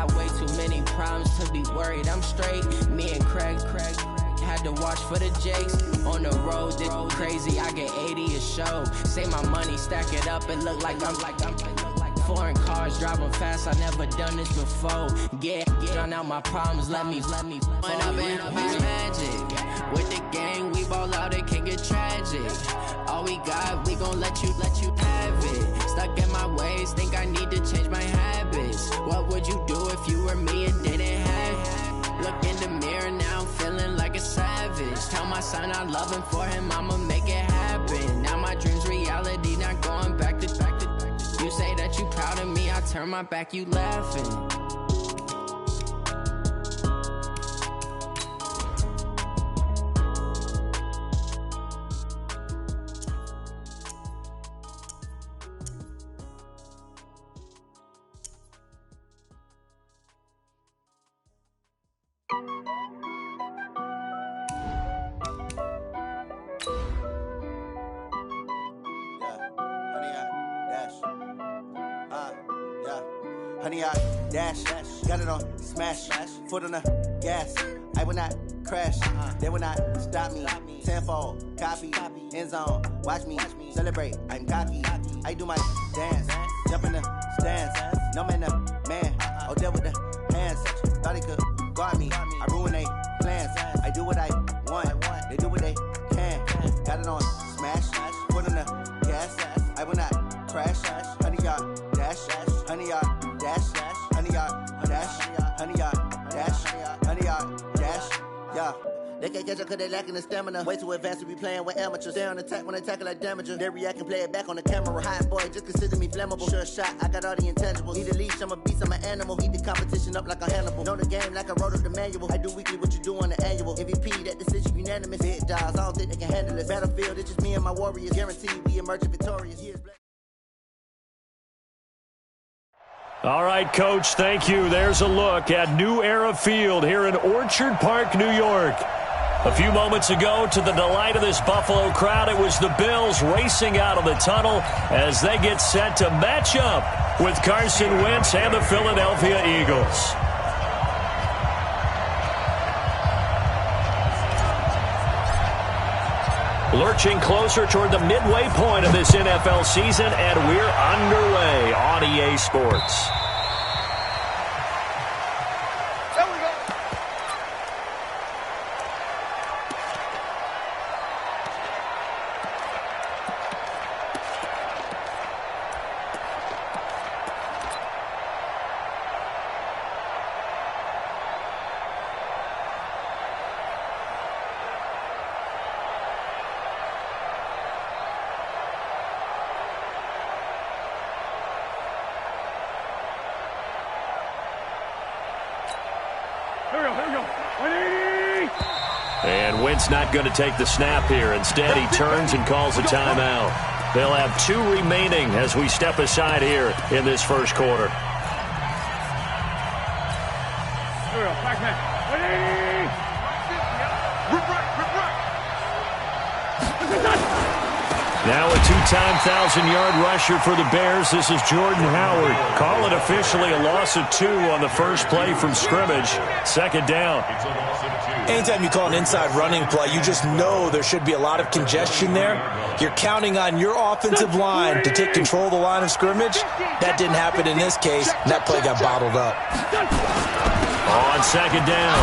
got way too many problems to be worried. I'm straight. Me and Craig had to watch for the Jakes. On the road, this crazy. I get 80 a show. Say my money, stack it up, and look like I'm foreign cars, driving fast. I never done this before. Get on out my problems. Let me. When I've been magic with the gang, we ball out. It can get tragic. All we got, we gon' let you have it. Stuck in my ways, think I need to change my habits. What would you do if you were me and didn't have it? Look in the mirror now, I'm feeling like a savage. Tell my son I love him, for him I'ma make it happen. Now my dream's reality, not going back to. You say that you proud of me, I turn my back, you laughing. Honey, I dash, got it on smash, foot on the gas. I will not crash, they will not stop me. Tenfold, copy, end zone, watch me celebrate. I'm cocky, I do my dance, jump in the stands. No man, the man, oh there with the hands. Thought he could guard me, I ruin they plans. I do what I want, they do what they can. Got it on smash, foot on the gas. I will not crash, honey, y'all dash, honey, y'all. Dash, honey, y'all, dash, honey, y'all, dash, honey, y'all, dash, yeah. They can't catch up cause they lacking the stamina. Way too advanced to be playing with amateurs. Stay on attack when they tackle like damager. They react and play it back on the camera. Hot boy, just consider me flammable. Sure shot, I got all the intangibles. Need a leash, I'm a beast, I'm an animal. Eat the competition up like a Hannibal. Know the game like I wrote up the manual. I do weekly what you do on the annual. MVP, that decision unanimous. Big dogs, I don't think they can handle it. Battlefield, it's just me and my warriors. Guaranteed we emerge victorious. All right, Coach, thank you. There's a look at New Era Field here in Orchard Park, New York. A few moments ago, to the delight of this Buffalo crowd, it was the Bills racing out of the tunnel as they get set to match up with Carson Wentz and the Philadelphia Eagles. Lurching closer toward the midway point of this NFL season, and we're underway on EA Sports. And Wentz not going to take the snap here. Instead, he turns and calls a timeout. They'll have 2 remaining as we step aside here in this first quarter. Now a 2-time 1,000-yard rusher for the Bears. This is Jordan Howard. Call it officially a loss of 2 on the first play from scrimmage. Second down. Anytime you call an inside running play, you just know there should be a lot of congestion there. You're counting on your offensive line to take control of the line of scrimmage. That didn't happen in this case, and that play got bottled up. On second down,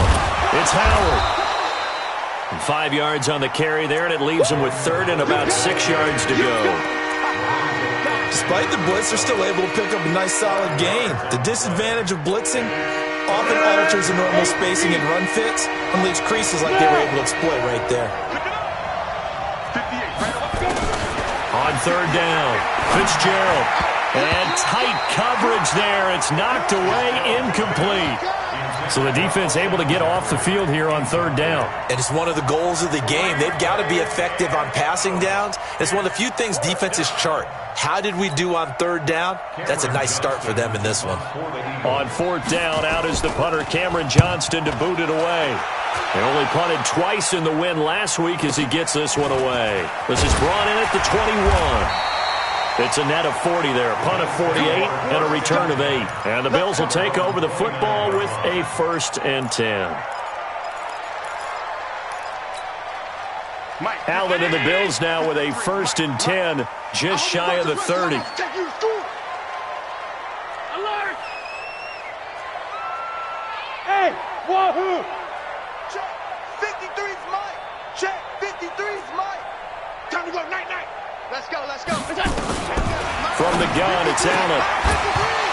it's Howard. 5 yards on the carry there, and it leaves him with third and about 6 yards to go. Despite the blitz, they're still able to pick up a nice solid gain. The disadvantage of blitzing often alters the normal spacing and run fits and leaves creases like they were able to exploit right there. On third down, Fitzgerald. And tight coverage there. It's knocked away, incomplete. So the defense able to get off the field here on third down. And it's one of the goals of the game. They've got to be effective on passing downs. It's one of the few things defenses chart. How did we do on third down? That's a nice start for them in this one. On fourth down, out is the punter, Cameron Johnston, to boot it away. They only punted twice in the win last week as he gets this one away. This is brought in at the 21. It's a net of 40 there. Punt of 48 and a return of 8. And the Bills will take over the football with a 1st and 10. Allen and the Bills now with a 1st and 10, just shy of the 30. Alert! Hey, wahoo! Check, 53's Mike. Check, 53's Mike. Time to go, night-night. Let's go. From the gun, it's Allen.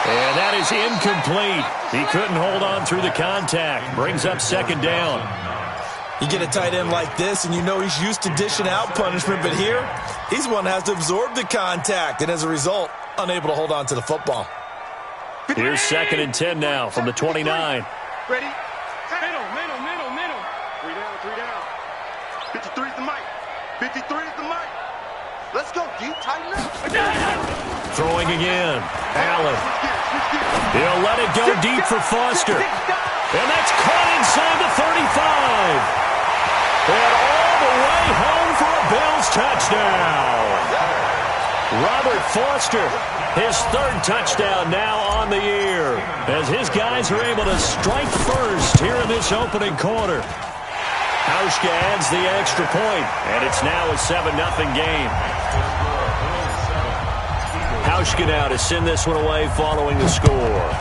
And that is incomplete. He couldn't hold on through the contact. Brings up 2nd down. You get a tight end like this, and you know he's used to dishing out punishment, but here, he's one that has to absorb the contact, and as a result, unable to hold on to the football. Here's 2nd and 10 now from the 29. Ready? Middle. 3 down. 53's the mic. 53's the mic. Let's go, D. Tighten up. Throwing again. Allen. He'll let it go deep for Foster. And that's caught inside the 35. And all the way home for a Bills touchdown. Robert Foster, his 3rd touchdown now on the year, as his guys are able to strike first here in this opening quarter. Hauschka adds the extra point, and it's now a 7-0 game. Hauschka now to send this one away following the score.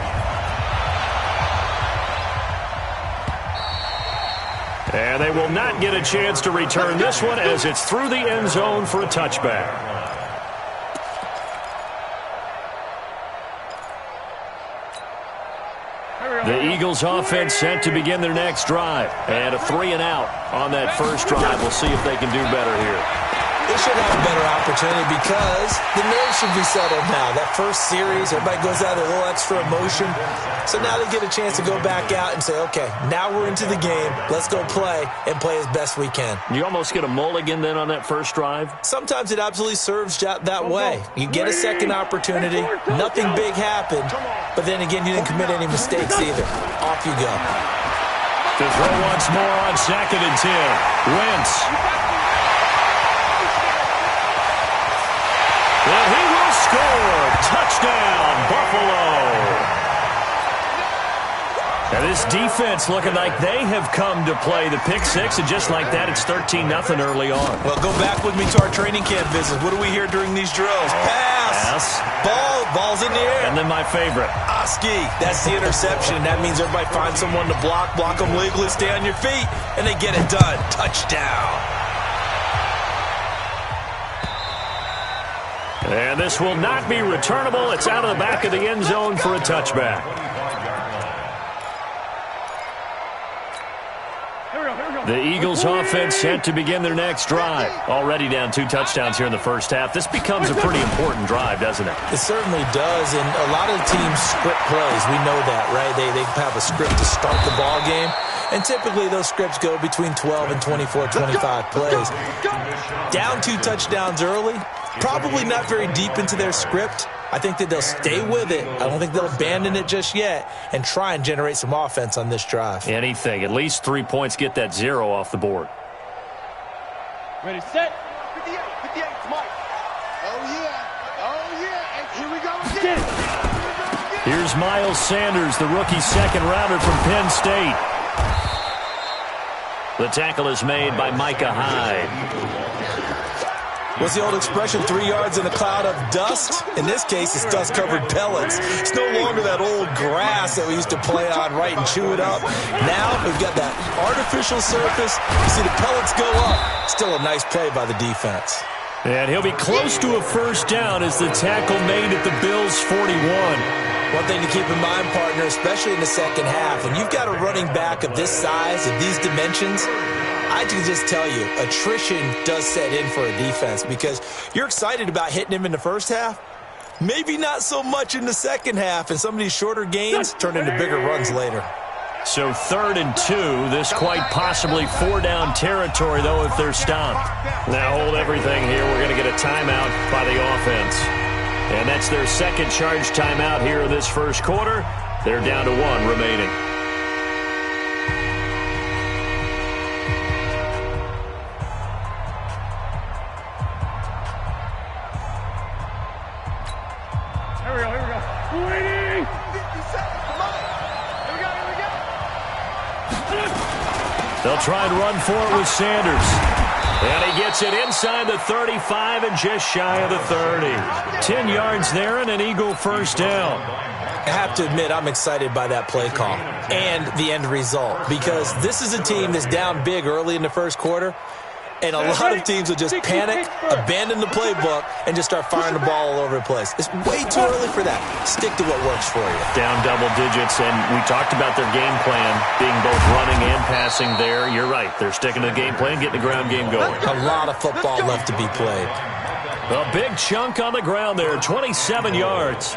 And they will not get a chance to return this one as it's through the end zone for a touchback. The Eagles offense set to begin their next drive. And a 3-and-out on that first drive. We'll see if they can do better here. They should have a better opportunity because the nerves should be settled now. That first series, everybody goes out with a little extra emotion. So now they get a chance to go back out and say, okay, now we're into the game. Let's go play and play as best we can. You almost get a mulligan then on that first drive? Sometimes it absolutely serves that way. You get a second opportunity. Nothing big happened. But then again, you didn't commit any mistakes either. Off you go. To throw once more on 2nd and 10. Wentz. And he will score. Touchdown, Buffalo. And this defense looking like they have come to play the pick 6, and just like that, it's 13-0 early on. Well, go back with me to our training camp visit. What do we hear during these drills? Pass. Ball's in the air. And then my favorite. Oski. That's the interception. That means everybody finds someone to block them legally, stay on your feet, and they get it done. Touchdown. And this will not be returnable. It's out of the back of the end zone for a touchback. The Eagles offense set to begin their next drive. Already down 2 touchdowns here in the first half. This becomes a pretty important drive, doesn't it? It certainly does, and a lot of teams script plays. We know that, right? They have a script to start the ball game, and typically those scripts go between 12 and 24, 25 plays. Down 2 touchdowns early, probably not very deep into their script. I think that they'll stay with it. I don't think they'll abandon it just yet and try and generate some offense on this drive. Anything. At least 3 points, get that 0 off the board. Ready, set. 58, Mike. Oh, yeah. And here we go again. Here's Miles Sanders, the rookie 2nd-rounder from Penn State. The tackle is made by Micah Hyde. What's the old expression, 3 yards in a cloud of dust? In this case, it's dust-covered pellets. It's no longer that old grass that we used to play on, right, and chew it up. Now we've got that artificial surface. You see the pellets go up. Still a nice play by the defense. And he'll be close to a first down as the tackle made at the Bills' 41. One thing to keep in mind, partner, especially in the second half, when you've got a running back of this size, of these dimensions, I can just tell you, attrition does set in for a defense because you're excited about hitting him in the first half. Maybe not so much in the second half, and some of these shorter gains turn into bigger runs later. So 3rd and 2, this quite possibly 4-down territory, though, if they're stopped. Now hold everything here. We're going to get a timeout by the offense. And that's their second charge timeout here in this first quarter. They're down to 1 remaining. They'll try and run for it with Sanders. And he gets it inside the 35 and just shy of the 30. 10 yards there and an Eagle first down. I have to admit, I'm excited by that play call and the end result, because this is a team that's down big early in the first quarter, and a lot of teams will just panic, abandon the playbook, and just start firing the ball all over the place. It's way too early for that. Stick to what works for you. Down double digits, and we talked about their game plan being both running and passing there. You're right. They're sticking to the game plan, getting the ground game going. A lot of football left to be played. A big chunk on the ground there, 27 yards.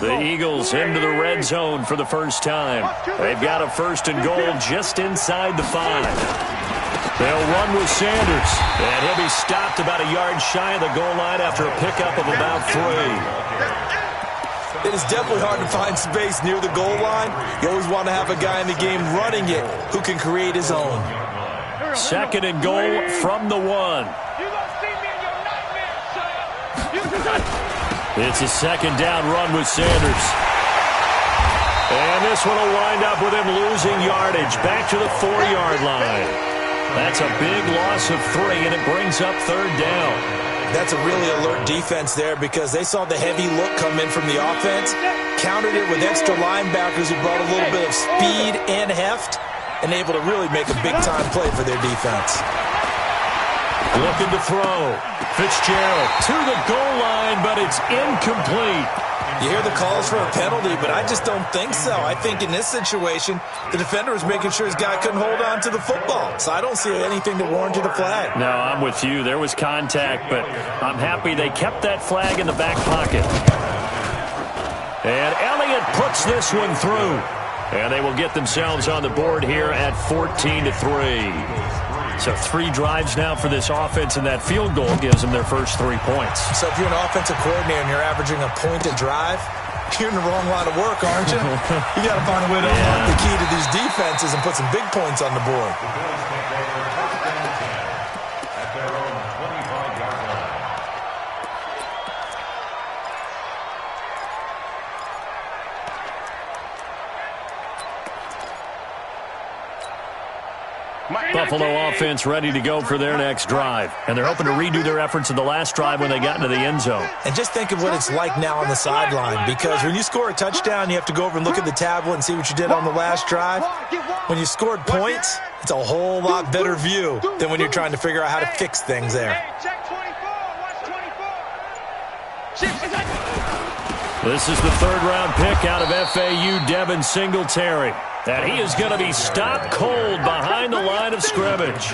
The Eagles into the red zone for the first time. They've got a first and goal just inside the 5. They'll run with Sanders, and he'll be stopped about a yard shy of the goal line after a pickup of about 3. It is definitely hard to find space near the goal line. You always want to have a guy in the game running it who can create his own. Second and goal from the 1. It's a second down run with Sanders. And this one will wind up with him losing yardage back to the 4-yard line. That's a big loss of 3, and it brings up third down. That's a really alert defense there, because they saw the heavy look come in from the offense, countered it with extra linebackers who brought a little bit of speed and heft, and able to really make a big-time play for their defense. Looking to throw. Fitzgerald to the goal line, but it's incomplete. You hear the calls for a penalty, but I just don't think so. I think in this situation, the defender was making sure his guy couldn't hold on to the football. So I don't see anything that warranted a flag. No, I'm with you. There was contact, but I'm happy they kept that flag in the back pocket. And Elliott puts this one through. And they will get themselves on the board here at 14-3. So 3 drives now for this offense, and that field goal gives them their first 3 points. So if you're an offensive coordinator and you're averaging a point a drive, you're in the wrong line of work, aren't you? You got to find a way to unlock the key to these defenses and put some big points on the board. Buffalo offense ready to go for their next drive. And they're hoping to redo their efforts in the last drive when they got into the end zone. And just think of what it's like now on the sideline, because when you score a touchdown, you have to go over and look at the tablet and see what you did on the last drive. When you scored points, it's a whole lot better view than when you're trying to figure out how to fix things there. This is the 3rd-round pick out of FAU, Devin Singletary. And he is going to be stopped cold behind the line of scrimmage.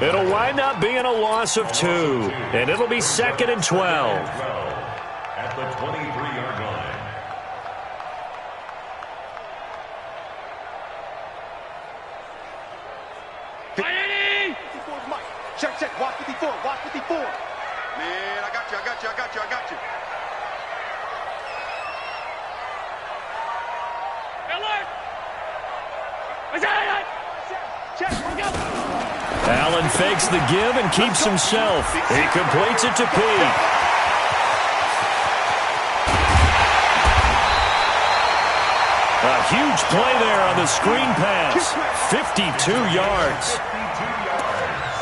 It'll wind up being a loss of 2, and it'll be 2nd and 12. At the 23-yard line. Check, watch 54, watch 54. Man, I got you. Allen fakes the give and keeps himself. He completes it to Pete. A huge play there on the screen pass. 52 yards.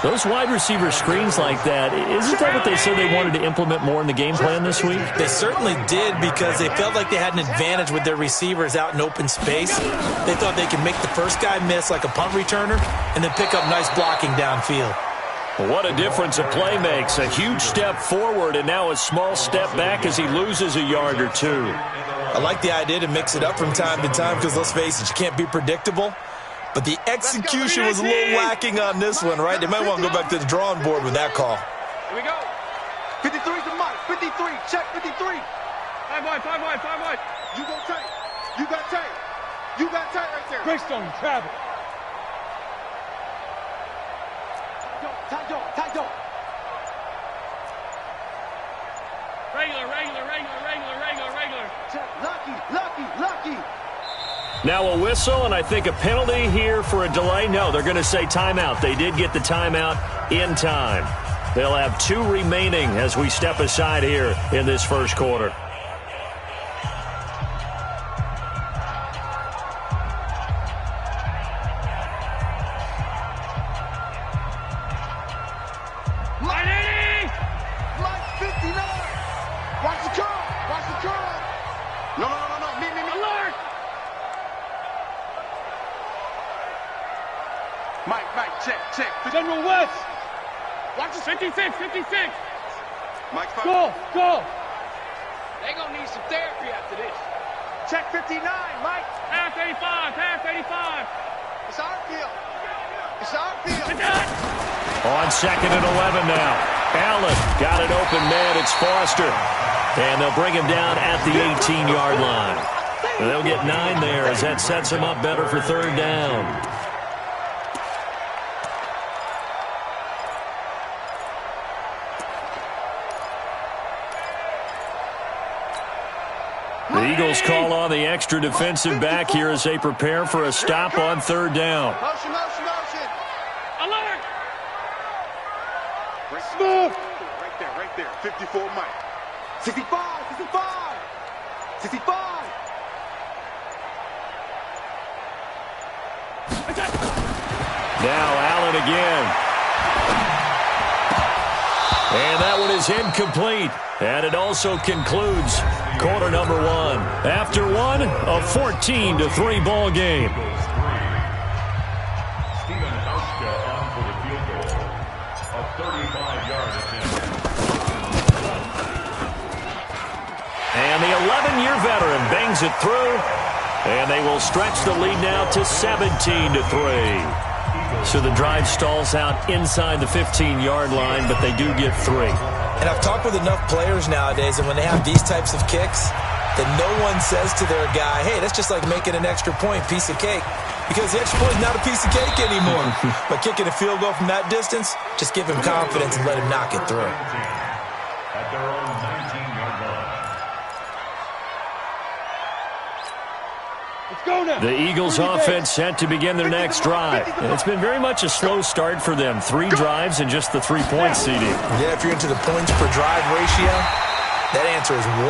Those wide receiver screens like that, isn't that what they said they wanted to implement more in the game plan this week? They certainly did, because they felt like they had an advantage with their receivers out in open space. They thought they could make the first guy miss like a punt returner and then pick up nice blocking downfield. What a difference a play makes. A huge step forward and now a small step back as he loses a yard or 2. I like the idea to mix it up from time to time, because let's face it, you can't be predictable. But the execution was a little lacking on this one, right? They might want to go back to the drawing board with that call. Here we go. 53's the mic. 53. Check 53. 5 wide. You go tight. You got tight right there. Greystone, travel. Tight dog. Regular. Check. Lucky. Now a whistle, and I think a penalty here for a delay. No, they're going to say timeout. They did get the timeout in time. They'll have 2 remaining as we step aside here in this first quarter. Check. General West. Watch this. 56. Mike, Go. They gonna need some therapy after this. Check 59, Mike. Pass 85. It's our field. On 2nd and 11 now. Allen got an open man. It's Foster. And they'll bring him down at the 18-yard line. And they'll get 9 there as that sets him up better for 3rd down. The Eagles call on the extra defensive back here as they prepare for a stop on 3rd down. Motion. Alert. Smooth. Right there. 54, Mike. 65. Now Allen again. And that one is incomplete. And it also concludes quarter number 1. After one, a 14-3 ball game. Steven Hauschka on for the field goal. A 35-yard attempt. And the 11-year veteran bangs it through. And they will stretch the lead now to 17-3. So the drive stalls out inside the 15-yard line, but they do get 3. And I've talked with enough players nowadays, and when they have these types of kicks, then no one says to their guy, hey, that's just like making an extra point, piece of cake. Because the extra point is not a piece of cake anymore. But kicking a field goal from that distance, just give him confidence and let him knock it through. At their own 19-yard line. Let's go now. The Eagles offense set to begin their next drive. It's been very much a slow start for them. 3 drives and just the 3-point CD. Yeah, if you're into the points per drive ratio, that answer is 1.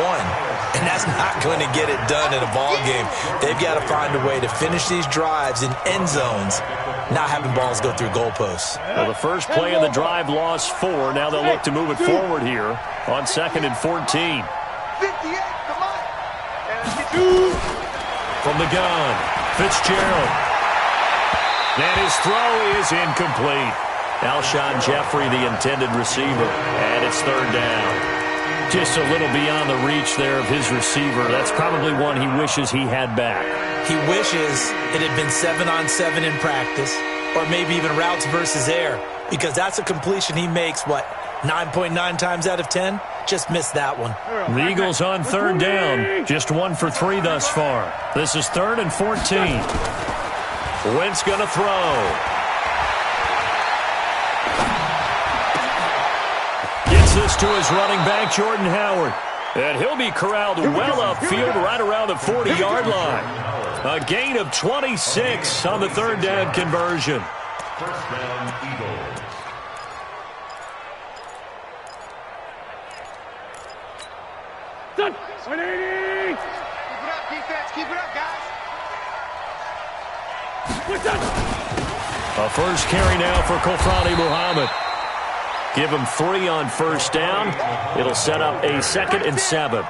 And that's not going to get it done in a ball game. They've got to find a way to finish these drives in end zones, not having balls go through goalposts. Well, the first play of the drive lost 4. Now they'll look to move it forward here on 2nd and 14. 58, come on. And From the gun, Fitzgerald. And his throw is incomplete. Alshon Jeffrey, the intended receiver, and it's 3rd down. Just a little beyond the reach there of his receiver. That's probably one he wishes he had back. He wishes it had been 7-on-7 in practice, or maybe even routes versus air, because that's a completion he makes, 9.9 times out of 10? Just missed that one. The Eagles on 3rd down. Just 1 for 3 thus far. This is 3rd and 14. Wentz going to throw. Gets this to his running back, Jordan Howard. And he'll be corralled well upfield right around the 40-yard line. A gain of 26 on the 3rd down conversion. First down, Eagles. Done. 180. keep it up, defense. Keep it up, guys. A first carry now for Kofrani Muhammad. Give him 3 on first down. It'll set up a 2nd and 7.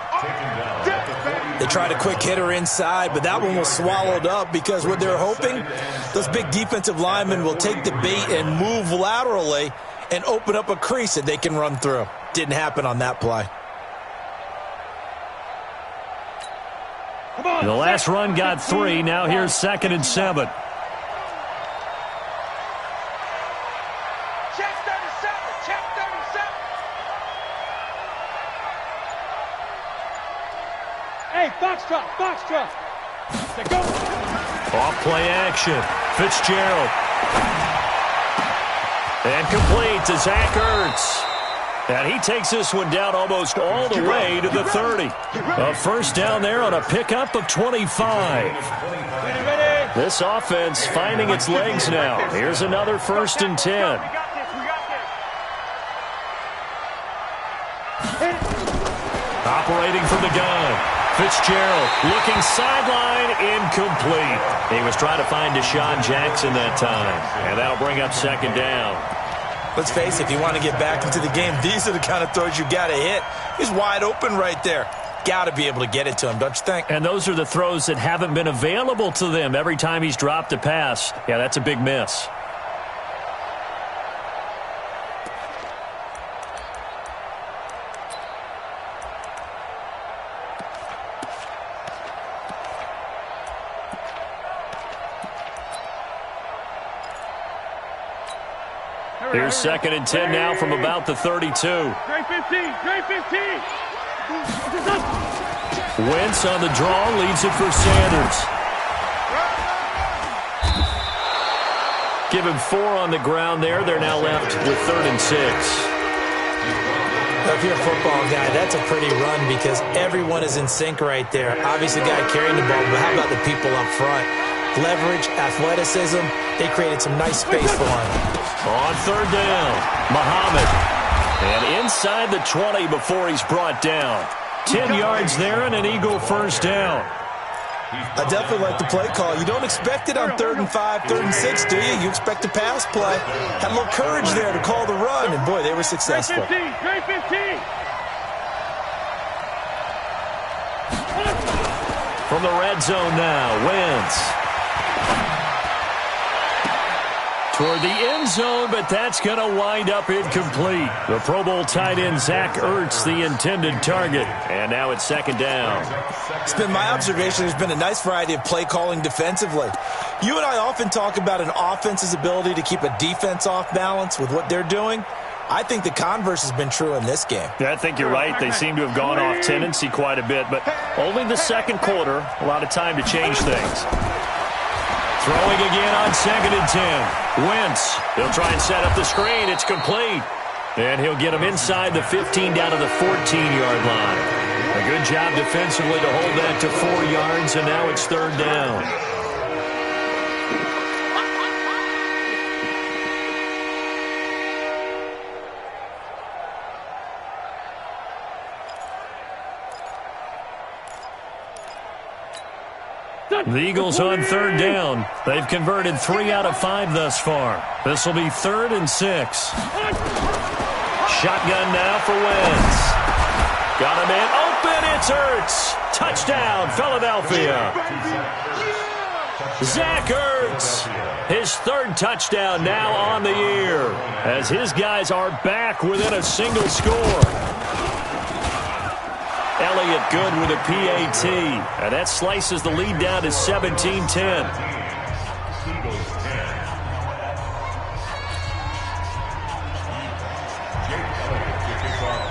They tried a quick hitter inside, but that one was swallowed up because what they're hoping, those big defensive linemen will take the bait and move laterally and open up a crease that they can run through. Didn't happen on that play. The last run got 3. Now here's 2nd and 7. Check 37. Check 37. Hey, box drop. They go. Off play action. Fitzgerald. And complete to Zach Ertz. And he takes this one down almost all the way to the 30. A first down there on a pickup of 25. This offense finding its legs now. Here's another 1st and 10. Operating from the gun. Fitzgerald looking sideline, incomplete. He was trying to find Deshaun Jackson that time. And that'll bring up 2nd down. Let's face it, if you want to get back into the game, these are the kind of throws you got to hit. He's wide open right there. Got to be able to get it to him, don't you think? And those are the throws that haven't been available to them every time he's dropped a pass. Yeah, that's a big miss. Here's 2nd and 10 now from about the 32. Great 15. Wentz on the draw, leads it for Sanders. Give him 4 on the ground there. They're now left with 3rd and 6. If you're a football guy, that's a pretty run because everyone is in sync right there. Obviously, the guy carrying the ball, but how about the people up front? Leverage, athleticism, they created some nice space for him. On 3rd down, Muhammad. And inside the 20 before he's brought down. 10 yards there and an Eagle first down. I definitely like the play call. You don't expect it on 3rd and 5, 3rd and 6, do you? You expect a pass play. Had a little courage there to call the run, and boy, they were successful. Great 15. From the red zone now, Wentz. Toward the end zone, but that's going to wind up incomplete. The Pro Bowl tight end Zach Ertz, the intended target. And now it's 2nd down. It's been my observation there's been a nice variety of play calling defensively. You and I often talk about an offense's ability to keep a defense off balance with what they're doing. I think the converse has been true in this game. Yeah, I think you're right. They seem to have gone off tendency quite a bit, but only the 2nd quarter, a lot of time to change things. Throwing again on 2nd and 10. Wentz, he'll try and set up the screen. It's complete. And he'll get him inside the 15 down to the 14-yard line. A good job defensively to hold that to 4 yards, and now it's 3rd down. The Eagles on 3rd down. They've converted 3 out of 5 thus far. This will be 3rd and 6. Shotgun now for Wentz. Got him in. Open. It's Ertz. Touchdown, Philadelphia. Zach Ertz. His 3rd touchdown now on the year as his guys are back within a single score. Elliott good with a PAT. And that slices the lead down to 17-10.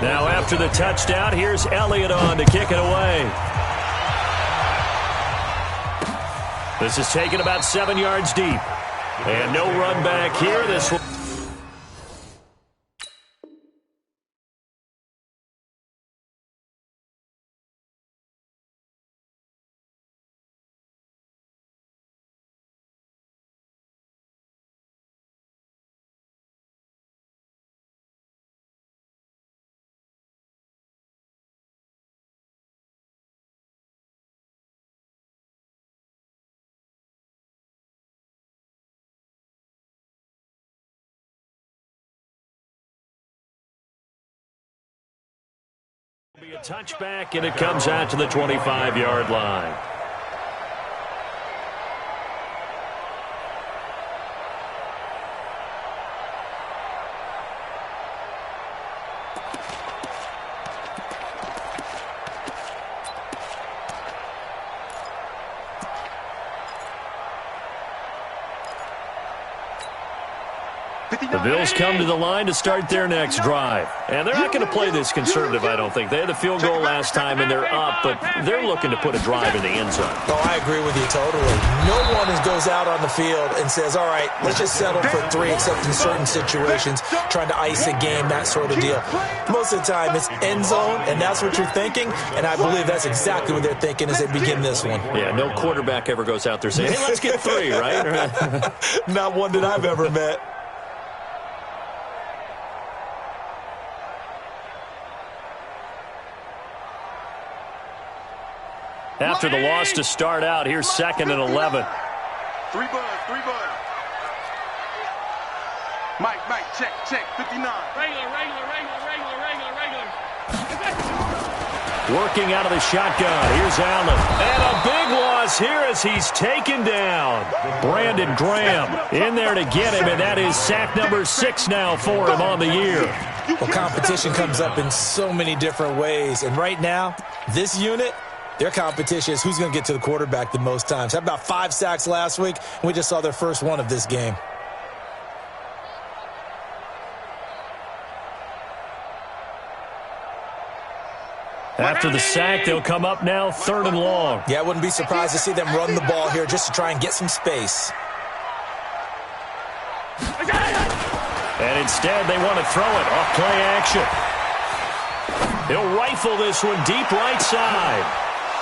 Now after the touchdown, here's Elliott on to kick it away. This is taken about 7 yards deep. And no run back here. This will... Be a touchback, and it comes out to the 25-yard line. The Bills come to the line to start their next drive. And they're not going to play this conservative, I don't think. They had the field goal last time, and they're up, but they're looking to put a drive in the end zone. Oh, I agree with you totally. No one goes out on the field and says, all right, let's just settle for 3, except in certain situations, trying to ice a game, that sort of deal. Most of the time, it's end zone, and that's what you're thinking, and I believe that's exactly what they're thinking as they begin this one. Yeah, no quarterback ever goes out there saying, hey, let's get 3, right? Not one that I've ever met. After the loss to start out, here's 2nd and 11. 3 bud. Mike, check, 59. Regular. Working out of the shotgun. Here's Allen. And a big loss here as he's taken down. Brandon Graham in there to get him, and that is sack number 6 now for him on the year. Well, competition comes up in so many different ways, and right now, this unit, their competition is who's going to get to the quarterback the most times. Had about 5 sacks last week, and we just saw their first one of this game. After the sack, they'll come up now 3rd and long. Yeah, I wouldn't be surprised to see them run the ball here just to try and get some space. And instead, they want to throw it off play action. He'll rifle this one deep right side.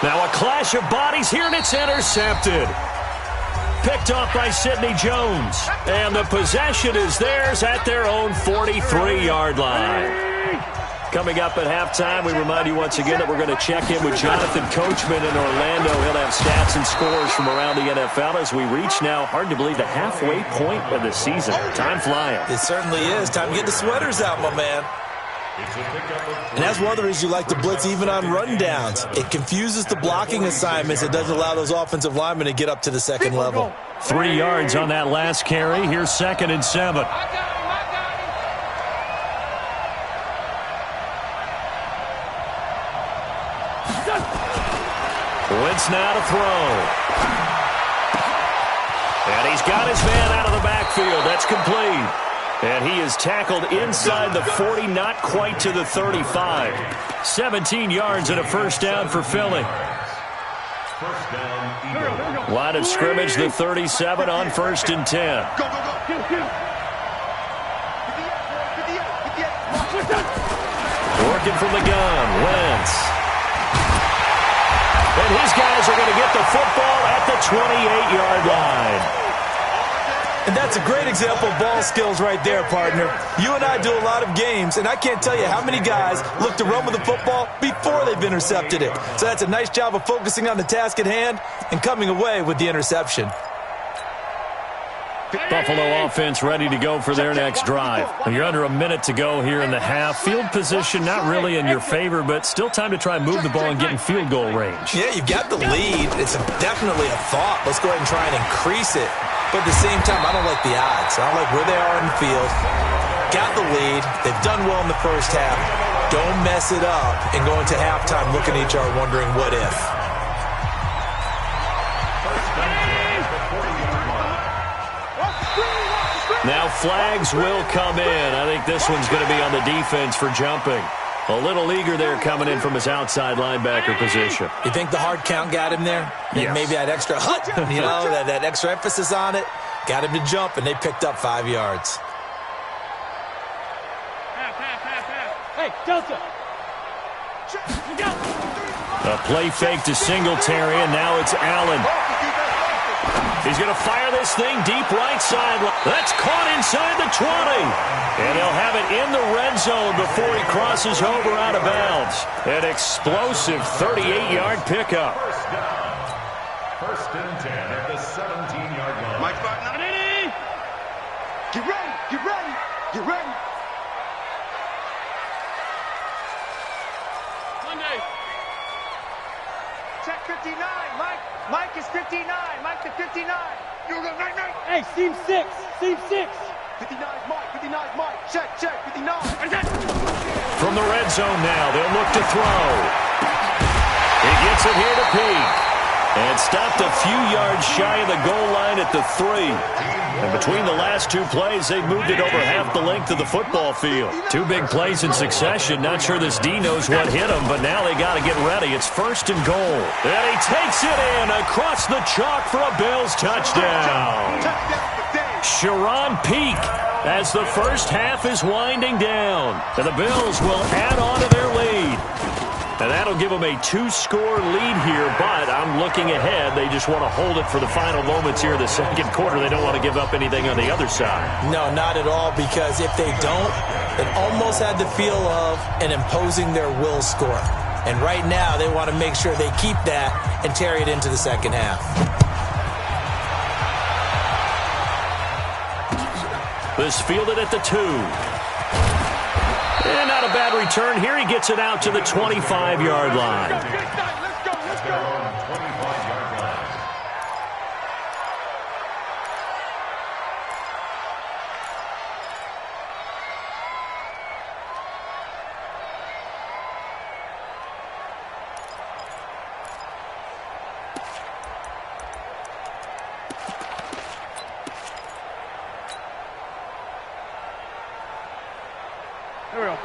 Now a clash of bodies here, and it's intercepted. Picked off by Sidney Jones. And the possession is theirs at their own 43-yard line. Coming up at halftime, we remind you once again that we're going to check in with Jonathan Coachman in Orlando. He'll have stats and scores from around the NFL as we reach now, hard to believe, the halfway point of the season. Time flying. It certainly is. Time to get the sweaters out, my man. And that's one of the reasons you like to blitz even on rundowns. It confuses the blocking assignments. It doesn't allow those offensive linemen to get up to the second level. 3 yards on that last carry. Here's 2nd and 7. Wentz now to throw. And he's got his man out of the backfield. That's complete. And he is tackled inside the 40, not quite to the 35. 17 yards and a first down for Philly. Line of scrimmage, the 37 on 1st and 10. Working from the gun, Wentz. And his guys are going to get the football at the 28-yard line. And that's a great example of ball skills right there, partner. You and I do a lot of games, and I can't tell you how many guys look to run with the football before they've intercepted it. So that's a nice job of focusing on the task at hand and coming away with the interception. Buffalo offense ready to go for their next drive. You're under a minute to go here in the half. Field position not really in your favor, but still time to try and move the ball and get in field goal range. Yeah, you've got the lead. It's definitely a thought. Let's go ahead and try and increase it. But at the same time, I don't like the odds. I don't like where they are in the field. Got the lead. They've done well in the first half. Don't mess it up and go into halftime looking at each other wondering what if. Now flags will come in. I think this one's going to be on the defense for jumping. A little eager there coming in from his outside linebacker position. You think the hard count got him there? Yes. Maybe that extra hut, that extra emphasis on it, got him to jump, and they picked up 5 yards. Hey, Delta. A play fake to Singletary, and now it's Allen. He's going to fire this thing deep right side. That's caught inside the 20. And he'll have it in the red zone before he crosses over out of bounds. An explosive 38-yard pickup. First and 10 at the 17-yard line. Mike Barton. Get ready. Get ready. Get ready. Monday. Check 59, Mike. Mike is 59. Mike to 59. You go right. Hey, seam 6. Seam 6. 59 is Mike. 59 is Mike. Check. 59. From the red zone now, they'll look to throw. He gets it here to Peak. And stopped a few yards shy of the goal line at the 3. And between the last two plays, they moved it over half the length of the football field. Two big plays in succession. Not sure this D knows what hit him, but now they got to get ready. It's 1st and goal. And he takes it in across the chalk for a Bills touchdown. Sharon Peak as the first half is winding down. And the Bills will add on to their lead. And that'll give them a 2-score lead here, but I'm looking ahead. They just want to hold it for the final moments here in the second quarter. They don't want to give up anything on the other side. No, not at all, because if they don't, it almost had the feel of an imposing their will score. And right now, they want to make sure they keep that and carry it into the second half. This fielded at the 2. And not a bad return here. He gets it out to the 25-yard line. Let's go.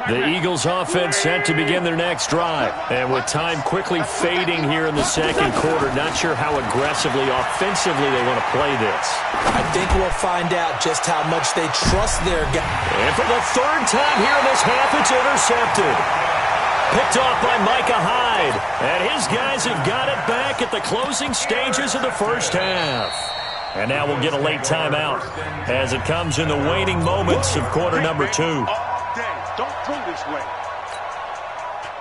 The Eagles offense set to begin their next drive. And with time quickly fading here in the second quarter, not sure how aggressively, offensively they want to play this. I think we'll find out just how much they trust their guy. And for the 3rd time here in this half, it's intercepted. Picked off by Micah Hyde. And his guys have got it back at the closing stages of the first half. And now we'll get a late timeout as it comes in the waning moments of quarter number 2. Don't throw this way.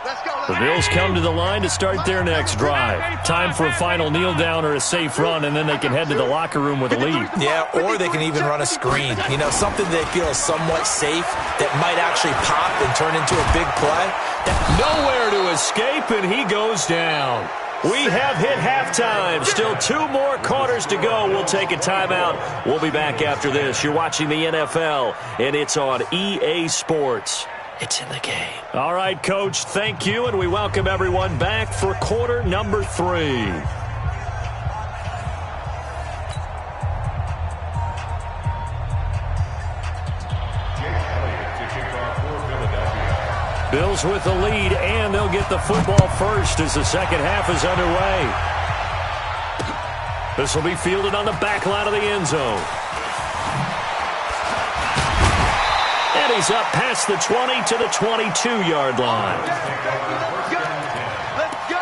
Let's go. The Bills come to the line to start their next drive. Time for a final kneel down or a safe run, and then they can head to the locker room with a lead. Yeah, or they can even run a screen. You know, something they feel is somewhat safe that might actually pop and turn into a big play. Nowhere to escape, and he goes down. We have hit halftime. Still 2 more quarters to go. We'll take a timeout. We'll be back after this. You're watching the NFL, and it's on EA Sports. It's in the game. All right, Coach, thank you, and we welcome everyone back for quarter number 3. Bills with the lead, and they'll get the football first as the second half is underway. This will be fielded on the back line of the end zone. And he's up past the 20 to the 22-yard line. Let's go.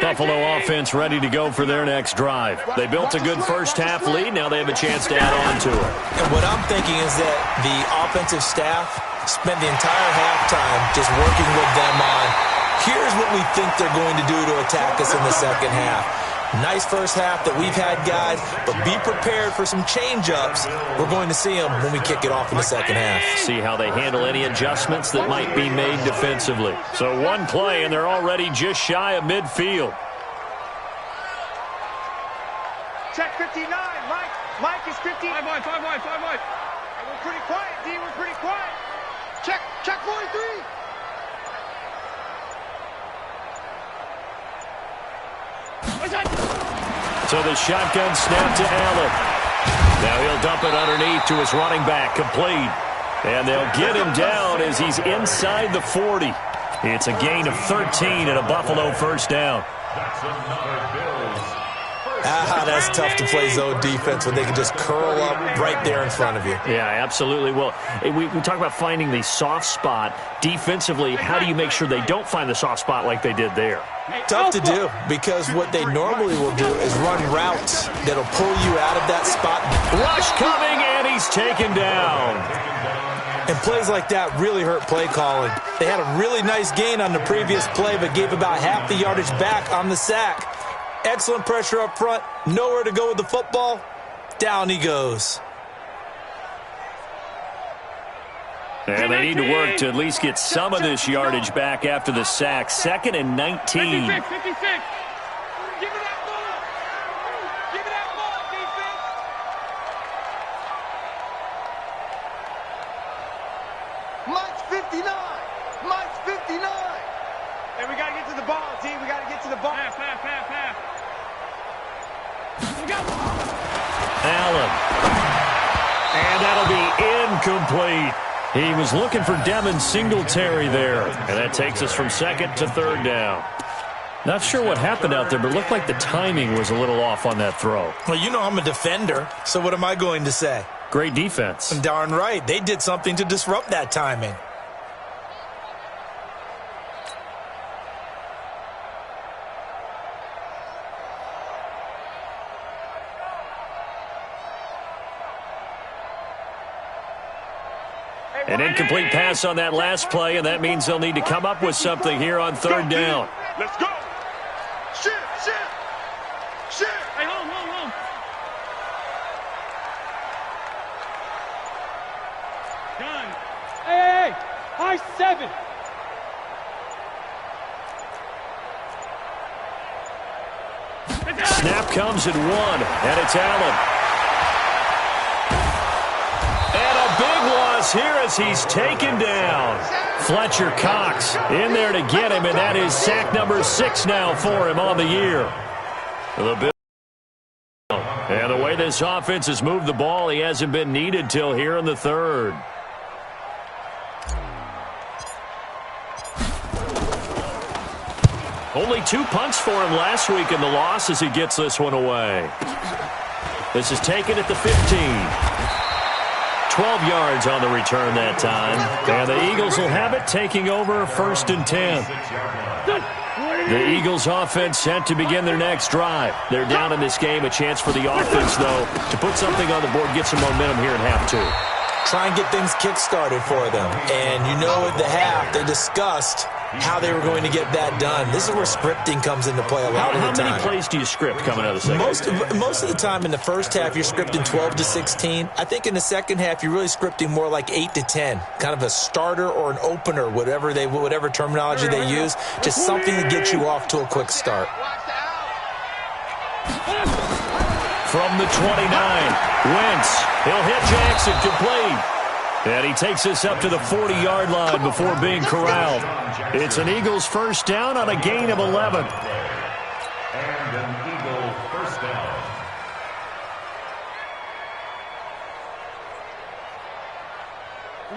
Buffalo offense ready to go for their next drive. They built a good first half lead. Now they have a chance to add on to it. And what I'm thinking is that the offensive staff spent the entire halftime just working with them on, here's what we think they're going to do to attack us in the second half. Nice first half that we've had, guys, but be prepared for some change-ups. We're going to see them when we kick it off in the second half. See how they handle any adjustments that might be made defensively. So one play, and they're already just shy of midfield. Check 59. Mike is 50. 5 wide. We're pretty quiet, D. We're pretty quiet. Check 43. So the shotgun snap to Allen. Now he'll dump it underneath to his running back, complete. And they'll get him down as he's inside the 40. It's a gain of 13 and a Buffalo first down. That's tough to play zone defense when they can just curl up right there in front of you. Yeah, absolutely. Well, we talk about finding the soft spot. Defensively, how do you make sure they don't find the soft spot like they did there? Tough to do, because what they normally will do is run routes that'll pull you out of that spot. Rush coming, and he's taken down. And plays like that really hurt play calling. They had a really nice gain on the previous play, but gave about half the yardage back on the sack. Excellent pressure up front. Nowhere to go with the football. Down he goes. And they need to work to at least get some of this yardage back after the sack. 2nd and 19. 56. Give me that ball. Give me that ball, defense. Allen. And that'll be incomplete. He was looking for Devin Singletary there. And that takes us from second to third down. Not sure what happened out there, but it looked like the timing was a little off on that throw. Well, you know I'm a defender, so what am I going to say? Great defense. Darn right. They did something to disrupt that timing. An incomplete pass on that last play, and that means they'll need to come up with something here on third down. Let's go. Shift. Hey, home. Done. Hey, high 7. Snap comes at 1, and it's Allen. And a big loss here as he's taken down. Fletcher Cox in there to get him, and that is sack number 6 now for him on the year. And the way this offense has moved the ball, he hasn't been needed till here in the third. Only 2 punts for him last week in the loss as he gets this one away. This is taken at the 15. 12 yards on the return that time. And the Eagles will have it, taking over 1st and 10. The Eagles offense set to begin their next drive. They're down in this game. A chance for the offense, though, to put something on the board, get some momentum here in half 2. Try and get things kick-started for them. And you know at the half, they discussed how they were going to get that done. This is where scripting comes into play a lot of the time. How many plays do you script coming out of the second? Most of the time in the first half, you're scripting 12 to 16. I think in the second half, you're really scripting more like 8 to 10. Kind of a starter or an opener, whatever terminology they use. Just something to get you off to a quick start. From the 29, Wentz. He'll hit Jackson, complete. And he takes this up to the 40-yard line before being corralled. It's an Eagles first down on a gain of 11. And an Eagle first down.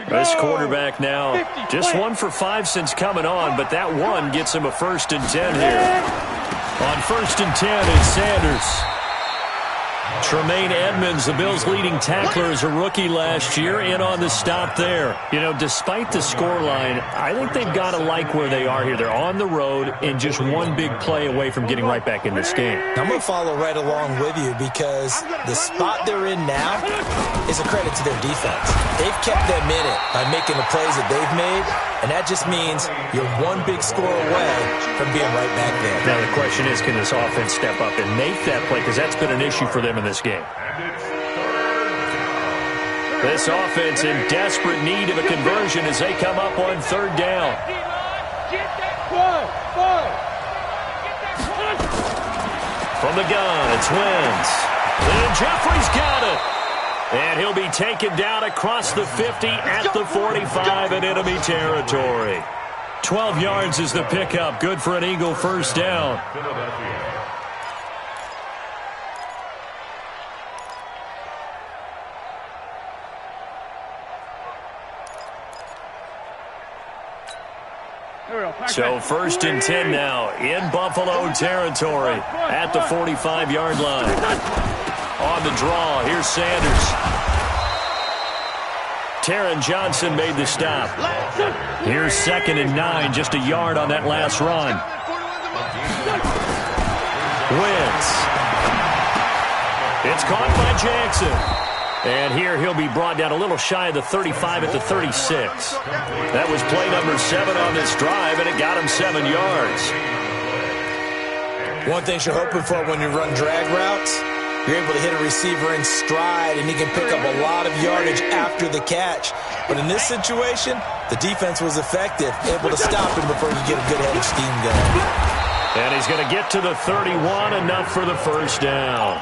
This quarterback now just 1 for 5 since coming on, but that one gets him a 1st and 10 here. On 1st and 10 is Sanders. Tremaine Edmonds, the Bills' leading tackler, as a rookie last year, in on the stop there. You know, despite the scoreline, I think they've got to like where they are here. They're on the road and just one big play away from getting right back in this game. I'm going to follow right along with you because the spot they're in now is a credit to their defense. They've kept them in it by making the plays that they've made, and that just means you're one big score away from being right back there. Now the question is, can this offense step up and make that play? Because that's been an issue for them in this game. This offense in desperate need of a conversion as they come up on third down. From the gun, it's Wentz. And Jeffrey's got it. And he'll be taken down across the 50 at the 45 in enemy territory. 12 yards is the pickup. Good for an Eagle first down. So 1st and 10 now in Buffalo territory at the 45-yard line. On the draw, here's Sanders. Taron Johnson made the stop. Here's 2nd and 9, just a yard on that last run. Wentz. It's caught by Jackson. And here he'll be brought down a little shy of the 35 at the 36. That was play number 7 on this drive, and it got him 7 yards. One thing you're hoping for when you run drag routes, you're able to hit a receiver in stride, and he can pick up a lot of yardage after the catch. But in this situation, the defense was effective, able to stop him before he get a good head of steam going. And he's going to get to the 31, enough for the first down.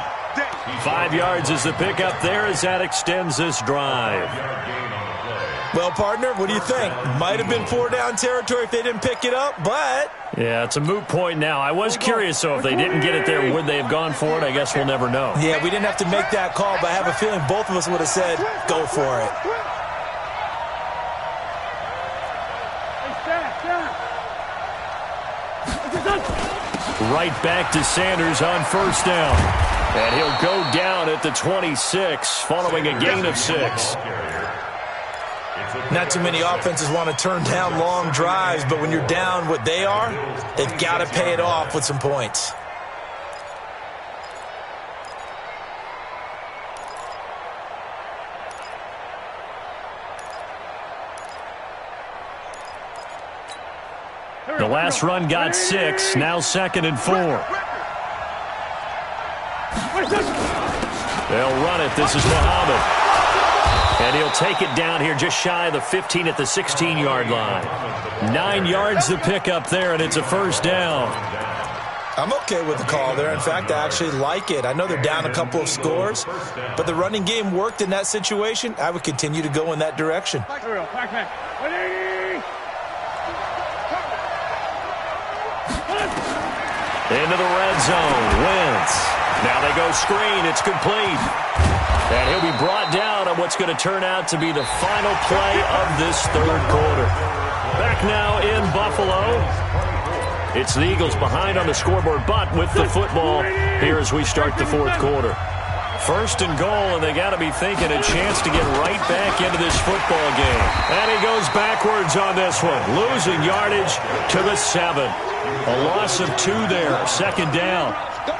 5 yards is the pickup there as that extends this drive. Well, partner, what do you think? Might have been 4-down territory if they didn't pick it up, but... Yeah, it's a moot point now. I was curious, so if they didn't get it there, would they have gone for it? I guess we'll never know. Yeah, we didn't have to make that call, but I have a feeling both of us would have said, go for it. Right back to Sanders on first down. And he'll go down at the 26, following a gain of 6. Not too many offenses want to turn down long drives, but when you're down what they are, they've got to pay it off with some points. The last run got 6, now 2nd and 4. They'll run it. This is Muhammad. And he'll take it down here just shy of the 15 at the 16-yard line. 9 yards to pick up there, and it's a first down. I'm okay with the call there. In fact, I actually like it. I know they're down a couple of scores, but the running game worked in that situation. I would continue to go in that direction. Into the red zone. Wentz. Now they go screen. It's complete. And he'll be brought down on what's going to turn out to be the final play of this third quarter. Back now in Buffalo. It's the Eagles behind on the scoreboard, but with the football here as we start the fourth quarter. First and goal, and they got to be thinking a chance to get right back into this football game. And he goes backwards on this one, losing yardage to the 7. A loss of 2 there, second down.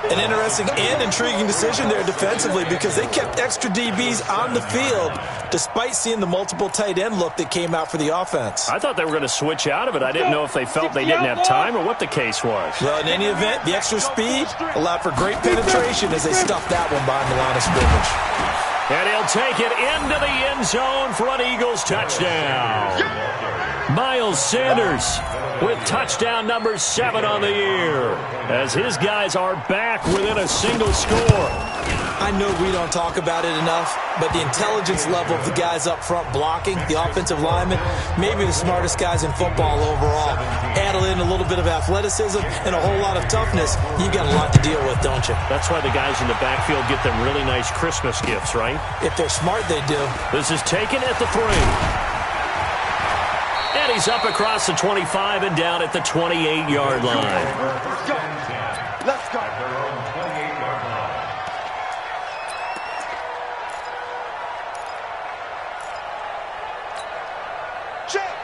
An interesting and intriguing decision there defensively because they kept extra DBs on the field despite seeing the multiple tight end look that came out for the offense. I thought they were going to switch out of it. I didn't know if they felt they didn't have time or what the case was. Well, in any event, the extra speed allowed for great penetration as they stuffed that one behind the line of scrimmage. And he'll take it into the end zone for an Eagles touchdown. Miles Sanders with touchdown number 7 on the year as his guys are back within a single score. I know we don't talk about it enough, but the intelligence level of the guys up front blocking, the offensive linemen, maybe the smartest guys in football overall. Add in a little bit of athleticism and a whole lot of toughness, you got a lot to deal with, don't you? That's why the guys in the backfield get them really nice Christmas gifts, right? If they're smart, they do. This is taken at the 3. And he's up across the 25 and down at the 28-yard line. Let's go. Let's go.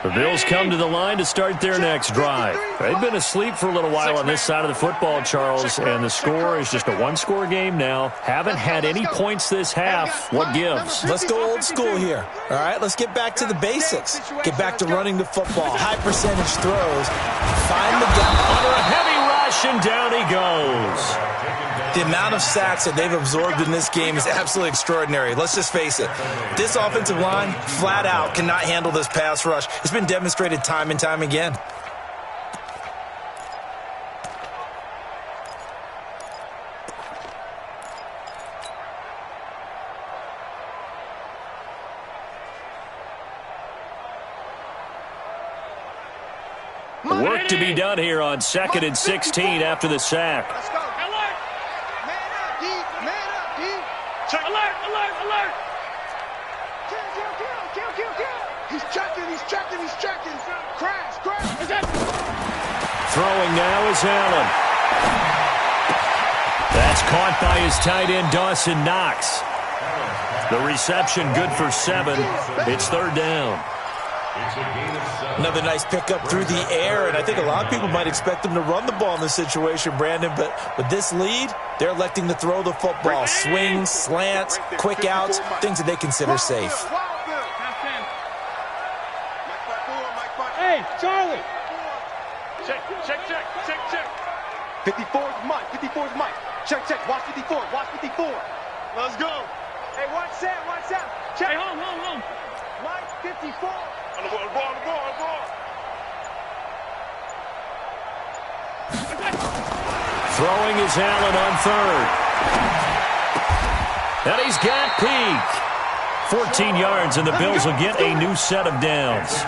The Bills come to the line to start their next drive. They've been asleep for a little while on this side of the football, Charles, and the score is just a one-score game now. Haven't had any points this half. What gives? Let's go old school here. All right, let's get back to the basics. Get back to running the football. High percentage throws. Find the guy. Under a heavy rush, and down he goes. The amount of sacks that they've absorbed in this game is absolutely extraordinary. Let's just face it. This offensive line, flat out, cannot handle this pass rush. It's been demonstrated time and time again. Work to be done here on 2nd and 16 after the sack. Let's go. Alert! Man up, D. Man up, D. Check. Alert, alert, alert. Kill. He's checking. Crash. Throwing now is Allen. That's caught by his tight end, Dawson Knox. The reception good for 7. It's third down. Another nice pickup through the air, and I think a lot of people might expect them to run the ball in this situation, Brandon, but with this lead, they're electing to throw the football. Swings, slants, quick outs, things that they consider safe. Hey, Charlie! Check. 54 is Mike. Check. Watch 54. Let's go. Hey, watch that. Check. Hey, home. Mike, 54. On the ball. Throwing is Allen on 3rd. And he's got Peak. 14 yards, and the Bills will get a new set of downs.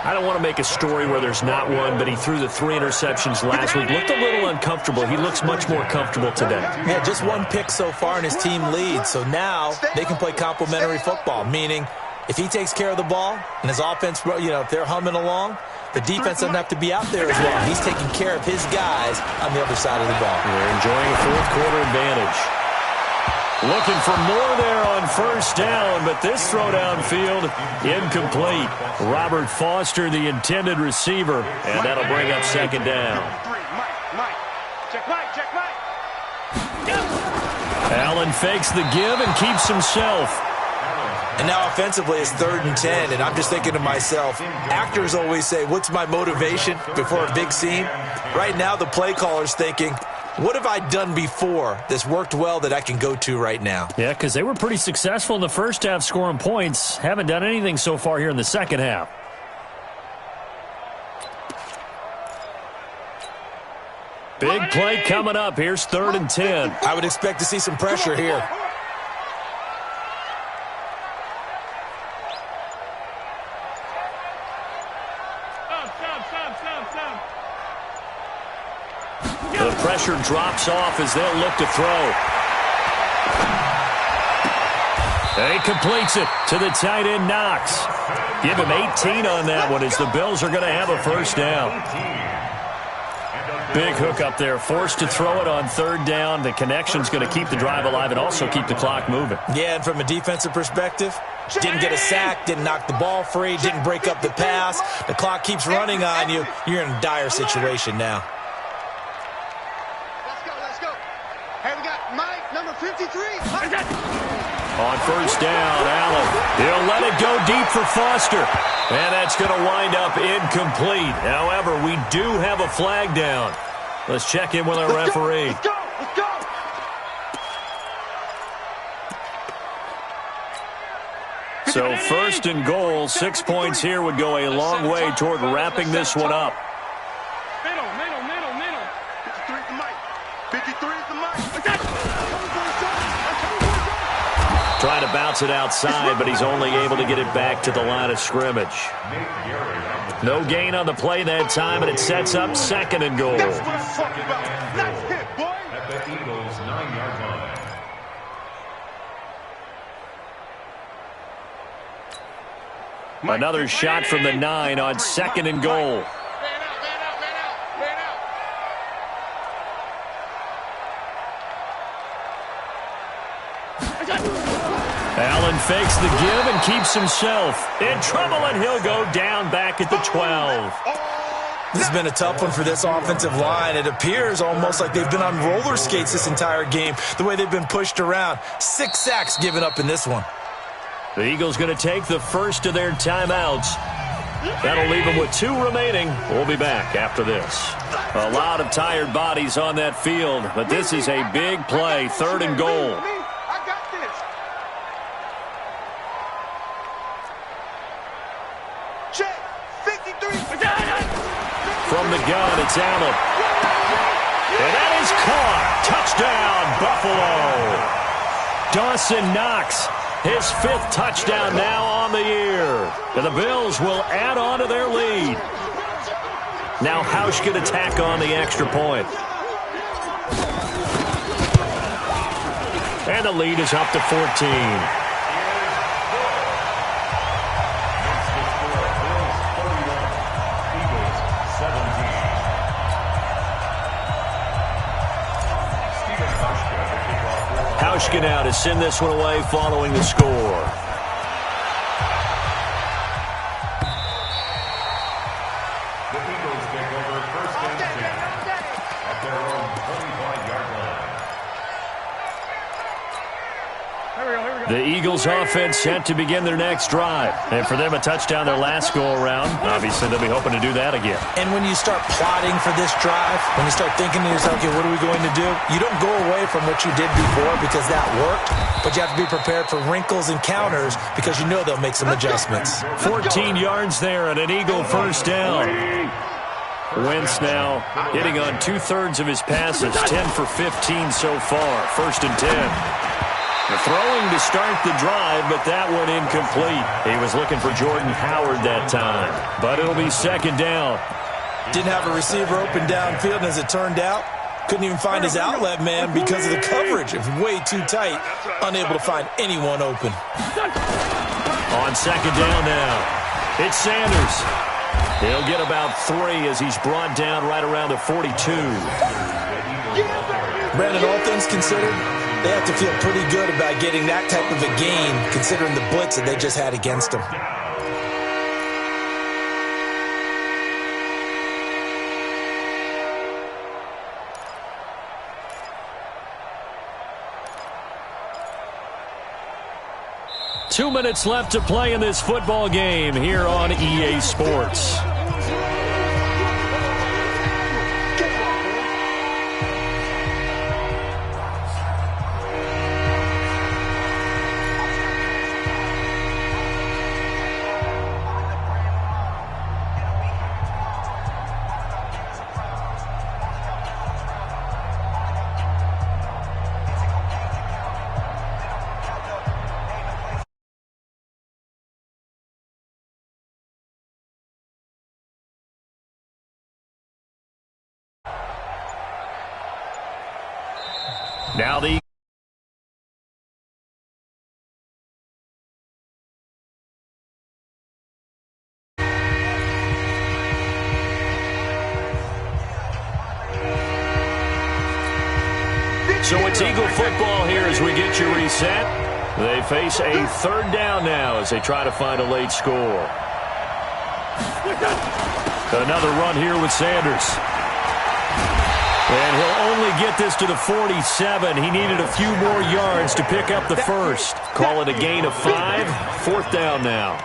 I don't want to make a story where there's not one, but he threw the 3 interceptions last week. Looked a little uncomfortable. He looks much more comfortable today. Yeah, just 1 pick so far, and his team leads. So now they can play complementary football, meaning if he takes care of the ball and his offense, if they're humming along, the defense doesn't have to be out there as well. He's taking care of his guys on the other side of the ball. They're enjoying a fourth-quarter advantage. Looking for more there on first down, but this throw downfield incomplete. Robert Foster, the intended receiver, and that'll bring up second down. Check Mike. Allen fakes the give and keeps himself. And now offensively it's 3rd and 10, and I'm just thinking to myself, actors always say, what's my motivation before a big scene? Right now the play caller's thinking, what have I done before that's worked well that I can go to right now? Yeah, because they were pretty successful in the first half scoring points. Haven't done anything so far here in the second half. Big play coming up. Here's 3rd and 10. I would expect to see some pressure here. The pressure drops off as they'll look to throw. He completes it to the tight end, Knox. Give him 18 on that one as the Bills are going to have a first down. Big hook up there, forced to throw it on 3rd down. The connection's going to keep the drive alive and also keep the clock moving. Yeah, and from a defensive perspective, didn't get a sack, didn't knock the ball free, didn't break up the pass. The clock keeps running on you. You're in a dire situation now. Hey, we got Mike, number 53. On first down, Allen. He'll let it go deep for Foster. And that's going to wind up incomplete. However, we do have a flag down. Let's check in with our referee. Let's go. So 1st and goal, 6 points here would go a long way toward wrapping this one up. Middle. 53 is the mic. 53 is the mic. Trying to bounce it outside, but he's only able to get it back to the line of scrimmage. No gain on the play that time, and it sets up 2nd and goal. That's what I'm talking about. That's it, boy. At the Eagles' 9-yard line. Another shot from the 9 on 2nd and goal. Allen fakes the give and keeps himself in trouble, and he'll go down back at the 12. This has been a tough one for this offensive line. It appears almost like they've been on roller skates this entire game, the way they've been pushed around. 6 sacks given up in this one. The Eagles going to take the first of their timeouts. That'll leave them with 2 remaining. We'll be back after this. A lot of tired bodies on that field, but this is a big play, 3rd and goal. I got this. Check. 53. From the gun, it's Allen. And that is caught. Touchdown, Buffalo. Dawson Knox, his 5th touchdown now on the year. And the Bills will add on to their lead. Now Hausch can attack on the extra point. And the lead is up to 14. Hauschka now to send this one away following the score. The Eagles take over 1st and 10 at their own 25-yard line. The Eagles offense set to begin their next drive. And for them, a touchdown their last go-around. Obviously, they'll be hoping to do that again. And when you start plotting for this drive, when you start thinking to yourself, okay, what are we going to do? You don't go away from what you did before because that worked, but you have to be prepared for wrinkles and counters because you know they'll make some adjustments. 14 yards there and an Eagle first down. Wentz now hitting on 2/3 of his passes, 10 for 15 so far. 1st and 10. Throwing to start the drive, but that one incomplete. He was looking for Jordan Howard that time, but it'll be second down. Didn't have a receiver open downfield, and as it turned out, couldn't even find his outlet man because of the coverage. It was way too tight, unable to find anyone open. On second down now, it's Sanders. He'll get about 3 as he's brought down right around the 42. Brandon, all things considered, they have to feel pretty good about getting that type of a gain, considering the blitz that they just had against them. Two minutes left to play in this football game here on EA Sports. Now the So it's Eagle football here as we get you reset. They face a third down now as they try to find a late score. Another run here with Sanders. And he'll only get this to the 47. He needed a few more yards to pick up the first. Call it a gain of 5. Fourth down now.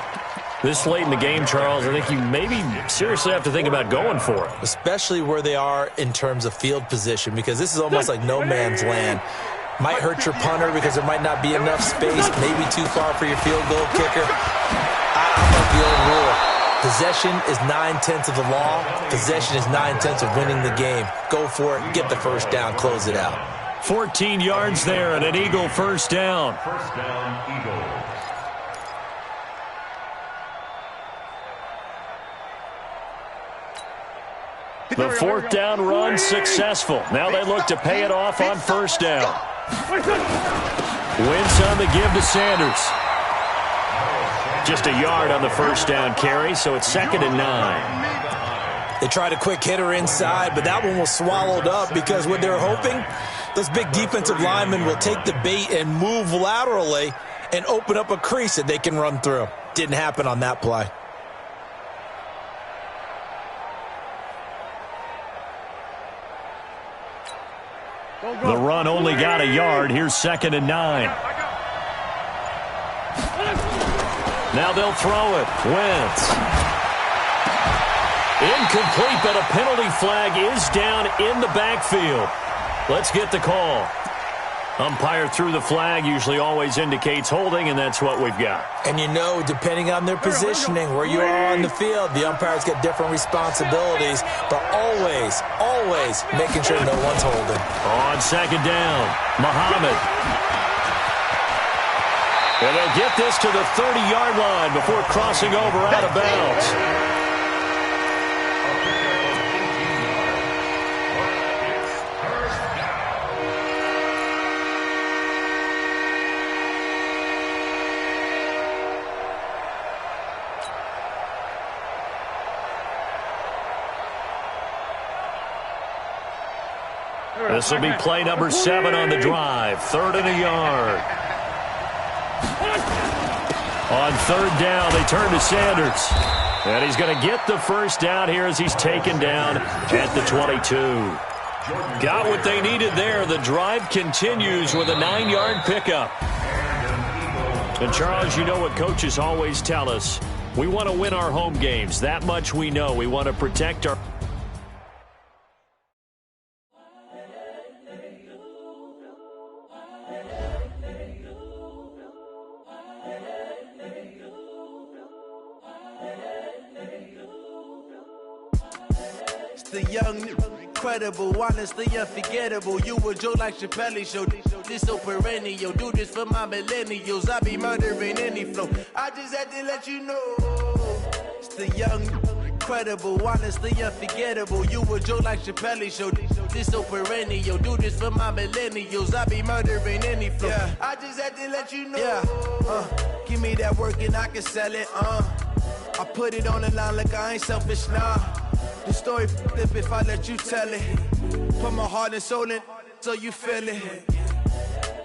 This late in the game, Charles, I think you maybe seriously have to think about going for it. Especially where they are in terms of field position, because this is almost like no man's land. Might hurt your punter because there might not be enough space, maybe too far for your field goal kicker. I'm like the old rule. Possession is 9/10 of the law. Possession is 9/10 of winning the game. Go for it. Get the first down. Close it out. 14 yards there and an Eagle first down. First down, Eagle. The fourth down run successful. Now they look to pay it off on first down. Wins on the give to Sanders. Just a yard on the first down carry, so it's 2nd and 9. They tried a quick hitter inside, but that one was swallowed up because what they're hoping, those big defensive linemen will take the bait and move laterally and open up a crease that they can run through. Didn't happen on that play. The run only got a yard. Here's 2nd and 9. Now they'll throw it. Wentz. Incomplete, but a penalty flag is down in the backfield. Let's get the call. Umpire threw the flag, usually always indicates holding, and that's what we've got. And you know, depending on their positioning, where you are on the field, the umpires get different responsibilities, but always, always making sure no one's holding. On 2nd down, Muhammad. And they'll get this to the 30-yard line before crossing over out of bounds. This will be play number 7 on the drive. 3rd and a yard. On 3rd down, they turn to Sanders. And he's going to get the first down here as he's taken down at the 22. Got what they needed there. The drive continues with a 9-yard pickup. And Charles, you know what coaches always tell us. We want to win our home games. That much we know. We want to protect our... The young credible, honestly unforgettable. You a joke like Chappelle Show. This so perennial. Do this for my millennials. I be murdering any flow. I just had to let you know. It's the young, credible, honestly unforgettable. You a joke like Chappelle Show. This so perennial. Do this for my millennials. I be murdering any flow. Yeah. I just had to let you know. Yeah. Give me that work and I can sell it. I put it on the line like I ain't selfish, nah. The story flip if I let you tell it. Put my heart and soul in so you feel it.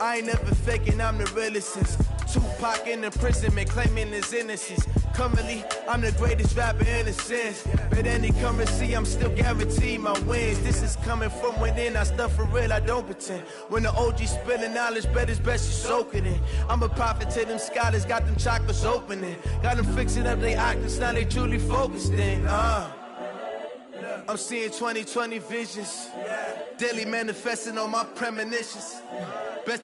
I ain't never faking, I'm the realest since Tupac in imprisonment, claiming his innocence. Currently, I'm the greatest rapper in a sense. But any currency, I'm still guaranteed my wins. This is coming from within, I stuff for real, I don't pretend. When the OG spilling knowledge, bet it's best you soak it in. I'm a prophet to them scholars, got them chakras opening. Got them fixing up their octaves, now they truly focused in. I'm seeing 2020 visions. Daily manifesting on my premonitions. Best